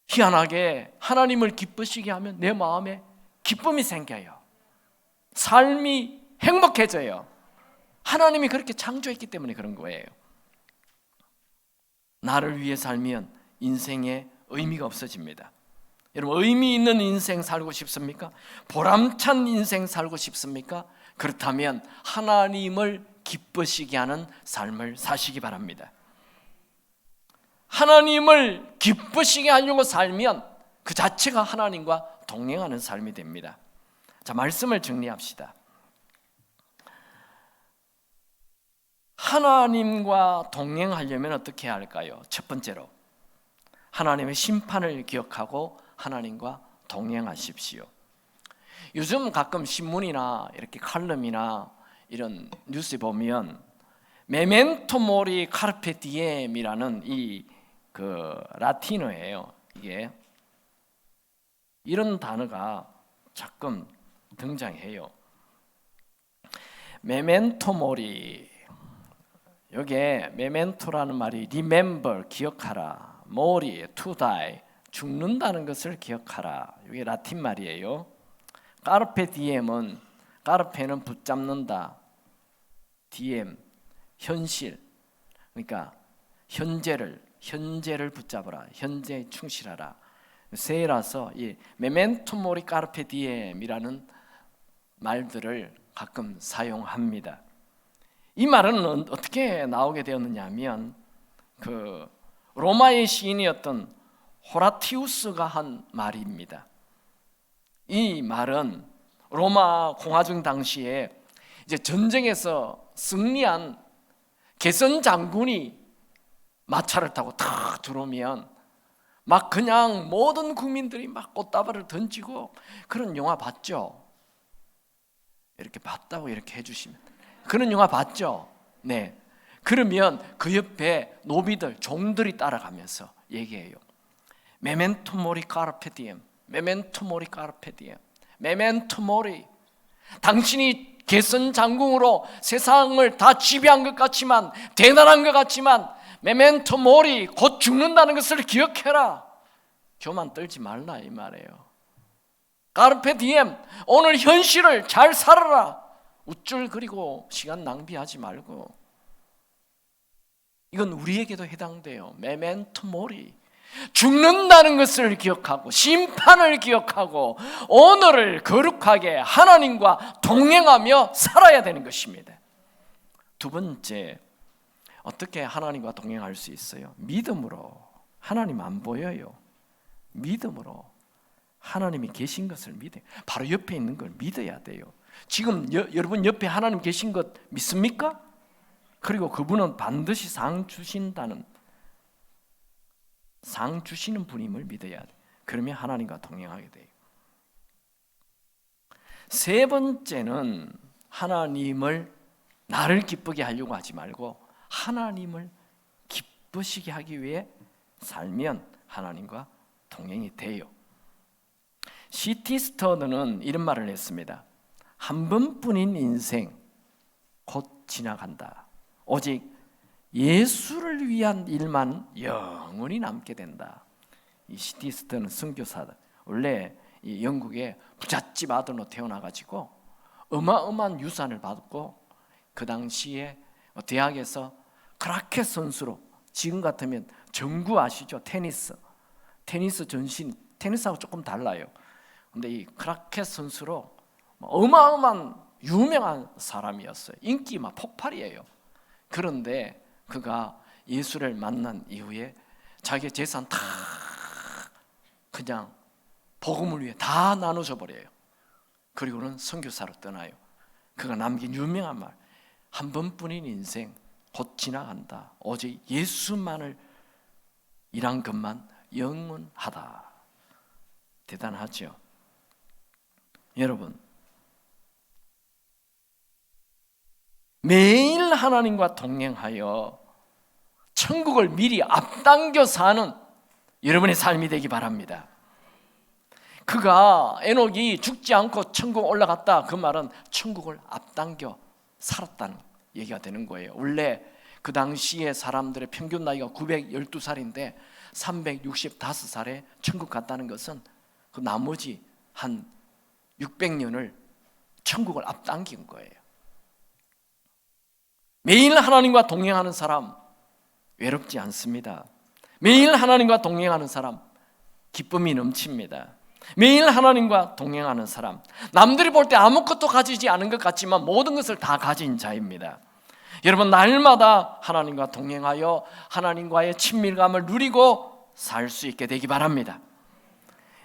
희한하게 하나님을 기쁘시게 하면 내 마음에 기쁨이 생겨요. 삶이 행복해져요. 하나님이 그렇게 창조했기 때문에 그런 거예요. 나를 위해 살면 인생에 의미가 없어집니다. 여러분, 의미 있는 인생 살고 싶습니까? 보람찬 인생 살고 싶습니까? 그렇다면 하나님을 기쁘시게 하는 삶을 사시기 바랍니다. 하나님을 기쁘시게 하려고 살면 그 자체가 하나님과 동행하는 삶이 됩니다. 자, 말씀을 정리합시다. 하나님과 동행하려면 어떻게 해야 할까요? 첫 번째로 하나님의 심판을 기억하고 하나님과 동행하십시오. 요즘 가끔 신문이나 이렇게 칼럼이나 이런 뉴스에 보면 메멘토 모리 카르페 디엠이라는 이 라틴어예요. 이게 이런 단어가 가끔 등장해요. 메멘토 모리, 여기에 메멘토라는 말이 remember, 기억하라, 모리, to die, 죽는다는 것을 기억하라. 이게 라틴 말이에요. 카르페 디엠은, 카르페는 붙잡는다, 디엠 현실, 그러니까 현재를 붙잡아라, 현재에 충실하라. 세라서 이 메멘토 모리 카르페 디엠이라는 말들을 가끔 사용합니다. 이 말은 어떻게 나오게 되었느냐 하면 로마의 시인이었던 호라티우스가 한 말입니다. 이 말은 로마 공화정 당시에 이제 전쟁에서 승리한 개선 장군이 마차를 타고 탁 들어오면 막 그냥 모든 국민들이 막 꽃다발을 던지고, 그런 영화 봤죠? 이렇게 봤다고 이렇게 해주시면, 그런 영화 봤죠? 네. 그러면 그 옆에 노비들, 종들이 따라가면서 얘기해요. 메멘토 모리 카르페 디엠, 메멘토 모리 카르페 디엠, 메멘토 모리. 당신이 개선 장군으로 세상을 다 지배한 것 같지만, 대단한 것 같지만, 메멘토 모리, 곧 죽는다는 것을 기억해라. 교만 떨지 말라 이 말이에요. 카르페 디엠, 오늘 현실을 잘 살아라. 우쭐거리고 시간 낭비하지 말고. 이건 우리에게도 해당돼요. 메멘토 모리, 죽는다는 것을 기억하고 심판을 기억하고 오늘을 거룩하게 하나님과 동행하며 살아야 되는 것입니다. 두 번째, 어떻게 하나님과 동행할 수 있어요? 믿음으로. 하나님 안 보여요. 믿음으로 하나님이 계신 것을 믿어요. 바로 옆에 있는 걸 믿어야 돼요. 지금 여러분 옆에 하나님 계신 것 믿습니까? 그리고 그분은 반드시 상 주시는 분임을 믿어야 돼. 그러면 하나님과 동행하게 돼요. 세 번째는 하나님을, 나를 기쁘게 하려고 하지 말고 하나님을 기쁘시게 하기 위해 살면 하나님과 동행이 돼요. C.T. 스터너는 이런 말을 했습니다. 한 번뿐인 인생 곧 지나간다. 오직 예수를 위한 일만 영원히 남게 된다. 이 C.T. 스터너 선교사다. 원래 이 영국의 부잣집 아들로 태어나가지고 어마어마한 유산을 받고 그 당시에 대학에서 크라켓 선수로, 지금 같으면 정구 아시죠? 테니스 전신, 테니스하고 조금 달라요. 근데 이 크라켓 선수로 어마어마한 유명한 사람이었어요. 인기 막 폭발이에요. 그런데 그가 예수를 만난 이후에 자기의 재산 다 그냥 복음을 위해 다 나눠줘 버려요. 그리고는 선교사로 떠나요. 그가 남긴 유명한 말, 한 번뿐인 인생 곧 지나간다. 오직 예수만을 일한 것만 영원하다. 대단하죠. 여러분, 매일 하나님과 동행하여 천국을 미리 앞당겨 사는 여러분의 삶이 되기 바랍니다. 그가, 에녹이 죽지 않고 천국 올라갔다, 그 말은 천국을 앞당겨 살았다는 얘기가 되는 거예요. 원래 그 당시에 사람들의 평균 나이가 912살인데 365살에 천국 갔다는 것은 그 나머지 한 600년을 천국을 앞당긴 거예요. 매일 하나님과 동행하는 사람 외롭지 않습니다. 매일 하나님과 동행하는 사람 기쁨이 넘칩니다. 매일 하나님과 동행하는 사람, 남들이 볼 때 아무것도 가지지 않은 것 같지만 모든 것을 다 가진 자입니다. 여러분, 날마다 하나님과 동행하여 하나님과의 친밀감을 누리고 살 수 있게 되기 바랍니다.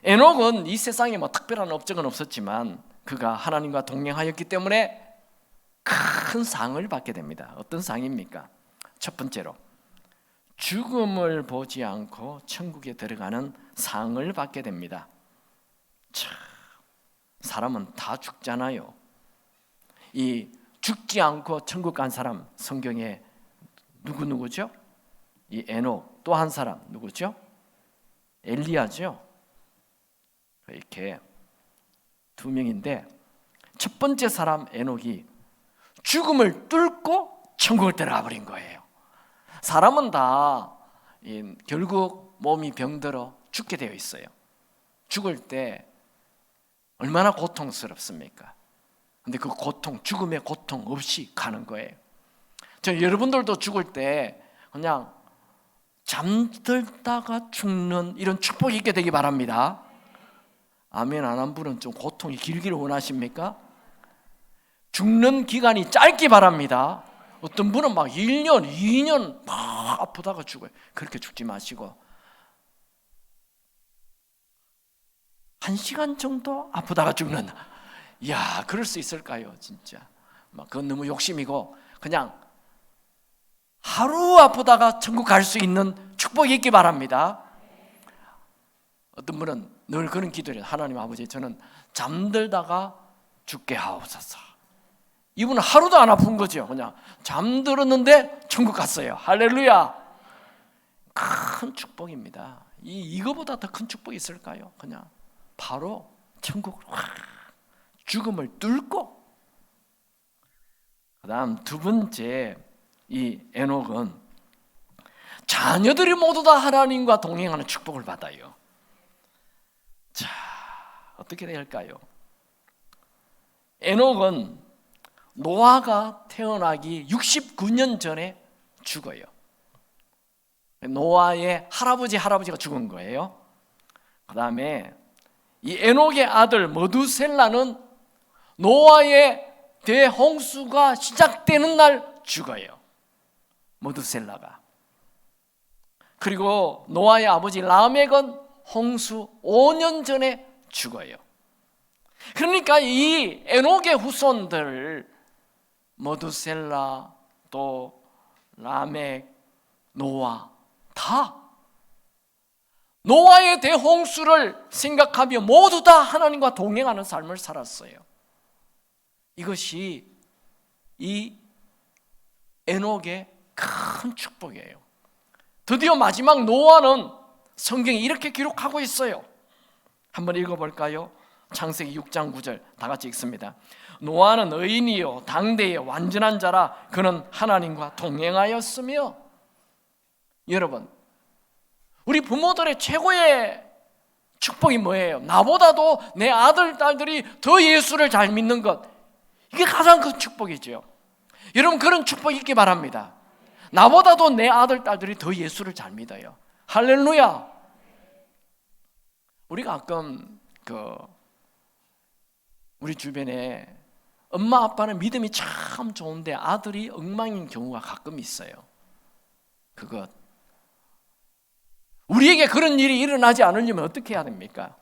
에녹은 이 세상에 특별한 업적은 없었지만 그가 하나님과 동행하였기 때문에 큰 상을 받게 됩니다. 어떤 상입니까? 첫 번째로 죽음을 보지 않고 천국에 들어가는 상을 받게 됩니다. 사람은 다 죽잖아요. 이 죽지 않고 천국 간 사람 성경에 누구죠? 이 에녹. 또 한 사람 누구죠? 엘리야죠. 이렇게 두 명인데, 첫 번째 사람 에녹이 죽음을 뚫고 천국을 들어가 버린 거예요. 사람은 다 결국 몸이 병들어 죽게 되어 있어요. 죽을 때 얼마나 고통스럽습니까? 근데 그 고통, 죽음의 고통 없이 가는 거예요. 여러분들도 죽을 때 그냥 잠들다가 죽는 이런 축복이 있게 되기 바랍니다. 아멘 안 한 분은 좀 고통이 길기를 원하십니까? 죽는 기간이 짧기 바랍니다. 어떤 분은 막 1년, 2년 막 아프다가 죽어요. 그렇게 죽지 마시고 1시간 정도 아프다가 죽는, 이야, 그럴 수 있을까요? 진짜 그건 너무 욕심이고, 그냥 하루 아프다가 천국 갈 수 있는 축복이 있기 바랍니다. 어떤 분은 늘 그런 기도를 해요. 하나님 아버지, 저는 잠들다가 죽게 하옵소서. 이분은 하루도 안 아픈 거죠. 그냥 잠들었는데 천국 갔어요. 할렐루야. 큰 축복입니다. 이거보다 더 큰 축복이 있을까요? 그냥 바로 천국으로 죽음을 뚫고. 그 다음 두 번째, 이 에녹은 자녀들이 모두 다 하나님과 동행하는 축복을 받아요. 자, 어떻게 될까요? 에녹은 노아가 태어나기 69년 전에 죽어요. 노아의 할아버지가 죽은 거예요. 그 다음에 이 에녹의 아들 머두셀라는 노아의 대홍수가 시작되는 날 죽어요. 머두셀라가. 그리고 노아의 아버지 라멕은 홍수 5년 전에 죽어요. 그러니까 이 에녹의 후손들, 머두셀라, 또 라멕, 노아, 다 노아의 대홍수를 생각하며 모두 다 하나님과 동행하는 삶을 살았어요. 이것이 이 에녹의 큰 축복이에요. 드디어 마지막 노아는 성경이 이렇게 기록하고 있어요. 한번 읽어볼까요? 창세기 6장 9절 다 같이 읽습니다. 노아는 의인이요 당대의 완전한 자라 그는 하나님과 동행하였으며. 여러분, 우리 부모들의 최고의 축복이 뭐예요? 나보다도 내 아들, 딸들이 더 예수를 잘 믿는 것, 이게 가장 큰 축복이죠. 여러분, 그런 축복이 있기 바랍니다. 나보다도 내 아들, 딸들이 더 예수를 잘 믿어요. 할렐루야. 우리가 가끔 우리 주변에 엄마 아빠는 믿음이 참 좋은데 아들이 엉망인 경우가 가끔 있어요. 그것, 우리에게 그런 일이 일어나지 않으려면 어떻게 해야 됩니까?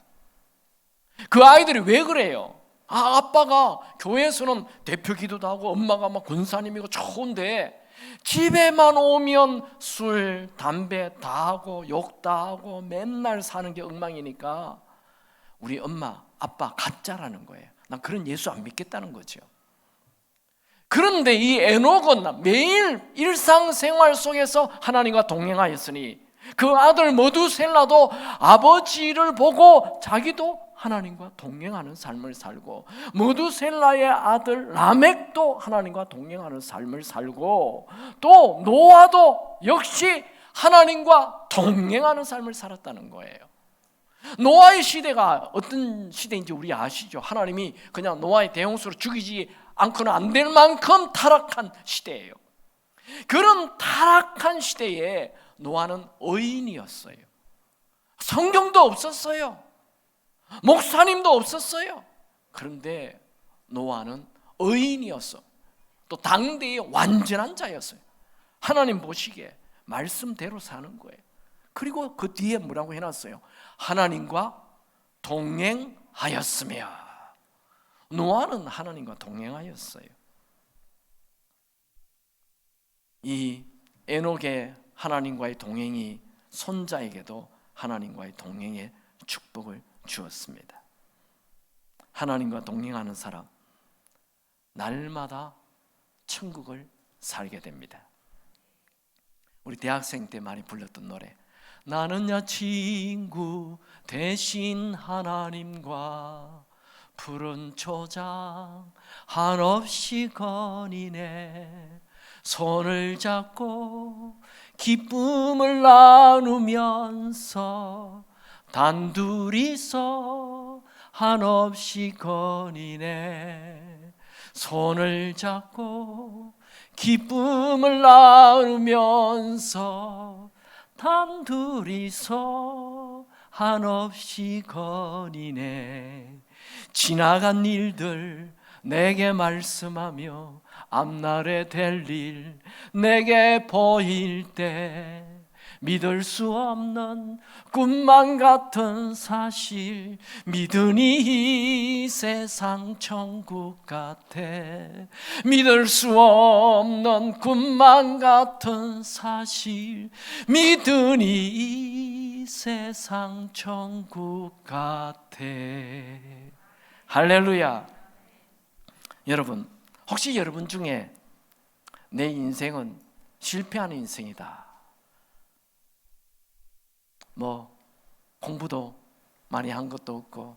그 아이들이 왜 그래요? 아빠가 교회에서는 대표 기도도 하고 엄마가 막 권사님이고 좋은데 집에만 오면 술, 담배 다 하고 욕 다 하고 맨날 사는 게 엉망이니까 우리 엄마, 아빠 가짜라는 거예요. 난 그런 예수 안 믿겠다는 거죠. 그런데 이 에녹은 매일 일상생활 속에서 하나님과 동행하였으니 그 아들 머두셀라도 아버지를 보고 자기도 하나님과 동행하는 삶을 살고, 머두셀라의 아들 라멕도 하나님과 동행하는 삶을 살고, 또 노아도 역시 하나님과 동행하는 삶을 살았다는 거예요. 노아의 시대가 어떤 시대인지 우리 아시죠? 하나님이 그냥 노아의 대홍수로 죽이지 않고는 안 될 만큼 타락한 시대예요. 그런 타락한 시대에 노아는 의인이었어요. 성경도 없었어요. 목사님도 없었어요. 그런데 노아는 의인이었어. 또 당대의 완전한 자였어요. 하나님 보시기에 말씀대로 사는 거예요. 그리고 그 뒤에 뭐라고 해놨어요? 하나님과 동행하였으며. 노아는 하나님과 동행하였어요. 이 에녹의 하나님과의 동행이 손자에게도 하나님과의 동행의 축복을 주었습니다. 하나님과 동행하는 사람, 날마다 천국을 살게 됩니다. 우리 대학생 때 많이 불렀던 노래, 나는야 친구 대신 하나님과 푸른 초장 한없이 거니네, 손을 잡고 기쁨을 나누면서 단둘이서 한없이 거니네, 손을 잡고 기쁨을 나누면서 단둘이서 한없이 거니네, 지나간 일들 내게 말씀하며 앞날에 될 일 내게 보일 때 믿을 수 없는 꿈만 같은 사실 믿으니 이 세상 천국 같아, 믿을 수 없는 꿈만 같은 사실 믿으니 이 세상 천국 같아. 할렐루야. 여러분, 혹시 여러분 중에 내 인생은 실패하는 인생이다, 뭐 공부도 많이 한 것도 없고,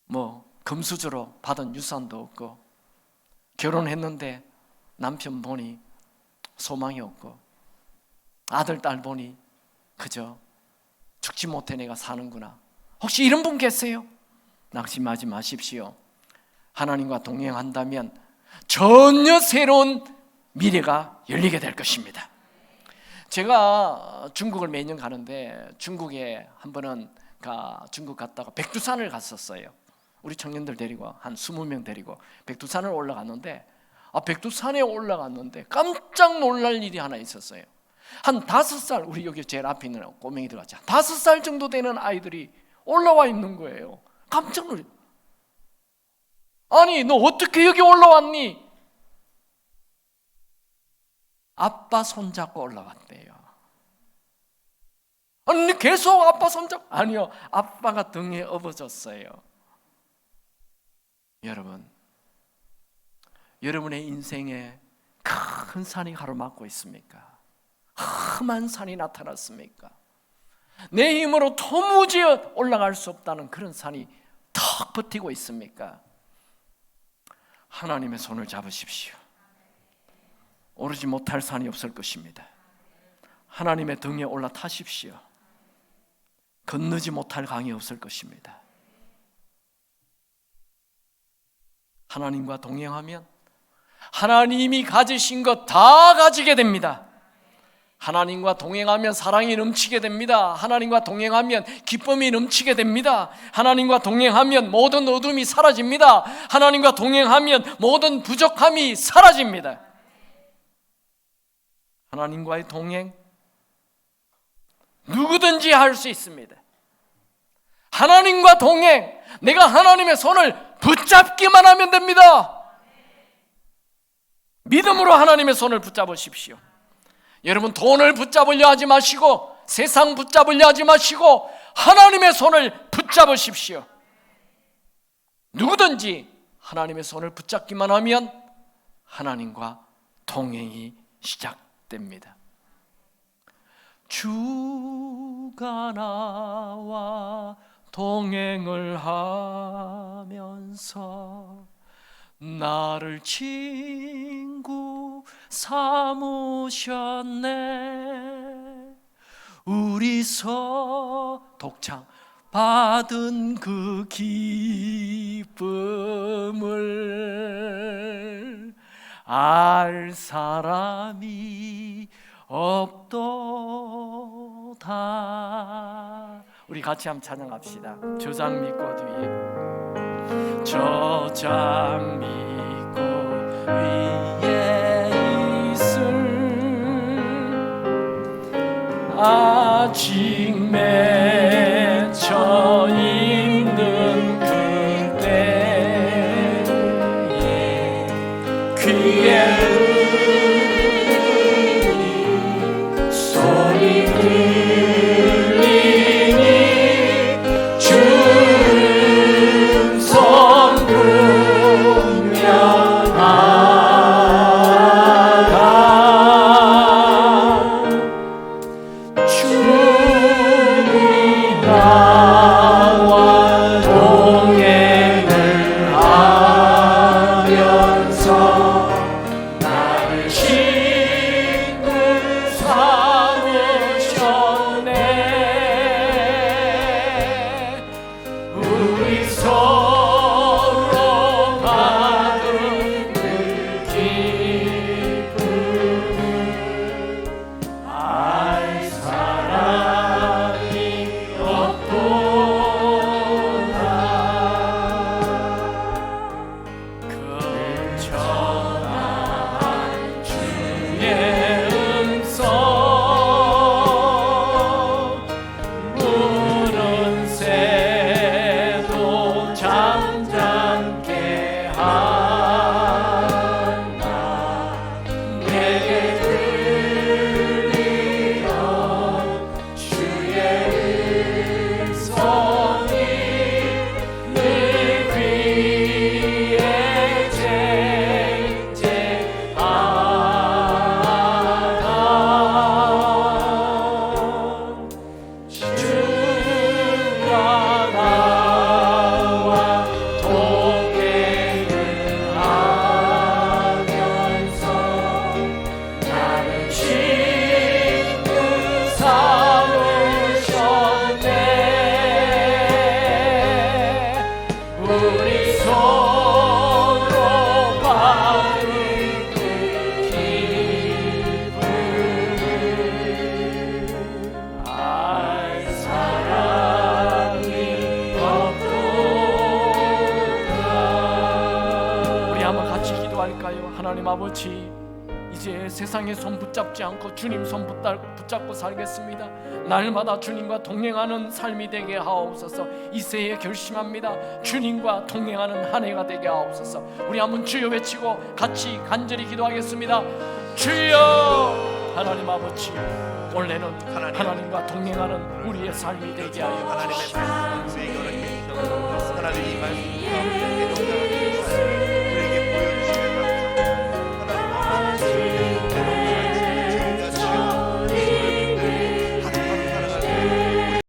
뭐 금수저로 받은 유산도 없고, 결혼했는데 남편 보니 소망이 없고, 아들 딸 보니 그저 죽지 못해 내가 사는구나, 혹시 이런 분 계세요? 낙심하지 마십시오. 하나님과 동행한다면 전혀 새로운 미래가 열리게 될 것입니다. 제가 중국을 매년 가는데, 중국에 한 번은 중국 갔다가 백두산을 갔었어요. 우리 청년들 데리고 한 20명 데리고 백두산을 올라갔는데, 백두산에 올라갔는데 깜짝 놀랄 일이 하나 있었어요. 한 5살, 우리 여기 제일 앞에 있는 꼬맹이들 같이 5살 정도 되는 아이들이 올라와 있는 거예요. 깜짝 놀랐어요. 아니, 너 어떻게 여기 올라왔니? 아빠 손잡고 올라갔대요. 아니, 계속 아빠 손잡고. 아니요, 아빠가 등에 업어줬어요. 여러분, 여러분의 인생에 큰 산이 가로막고 있습니까? 험한 산이 나타났습니까? 내 힘으로 도무지 올라갈 수 없다는 그런 산이 턱 버티고 있습니까? 하나님의 손을 잡으십시오. 오르지 못할 산이 없을 것입니다. 하나님의 등에 올라타십시오. 건너지 못할 강이 없을 것입니다. 하나님과 동행하면 하나님이 가지신 것 다 가지게 됩니다. 하나님과 동행하면 사랑이 넘치게 됩니다. 하나님과 동행하면 기쁨이 넘치게 됩니다. 하나님과 동행하면 모든 어둠이 사라집니다. 하나님과 동행하면 모든 부족함이 사라집니다. 하나님과의 동행, 누구든지 할 수 있습니다. 하나님과 동행, 내가 하나님의 손을 붙잡기만 하면 됩니다. 믿음으로 하나님의 손을 붙잡으십시오. 여러분, 돈을 붙잡으려 하지 마시고, 세상 붙잡으려 하지 마시고, 하나님의 손을 붙잡으십시오. 누구든지 하나님의 손을 붙잡기만 하면 하나님과 동행이 시작됩니다. 주가 나와 동행을 하면서 나를 친구 삼으셨네. 우리서 독창 받은 그 기쁨을 알 사람이 없도다. 우리 같이 한번 찬양합시다. 저장 믿고 뒤에, 저장 믿고 위에 있을 아직 맺혀 있는 그대의 귀에 소리 들리니 주는 살까요? 하나님 아버지, 이제 세상의 손 붙잡지 않고 주님 손 붙잡고 살겠습니다. 날마다 주님과 동행하는 삶이 되게 하옵소서. 이 새해 결심합니다. 주님과 동행하는 한 해가 되게 하옵소서. 우리 한번 주여 외치고 같이 간절히 기도하겠습니다. 주여! 하나님 아버지, 올해는 하나님과 동행하는 우리의 삶이 되게 하여 주시옵소서. 하나님 이 말씀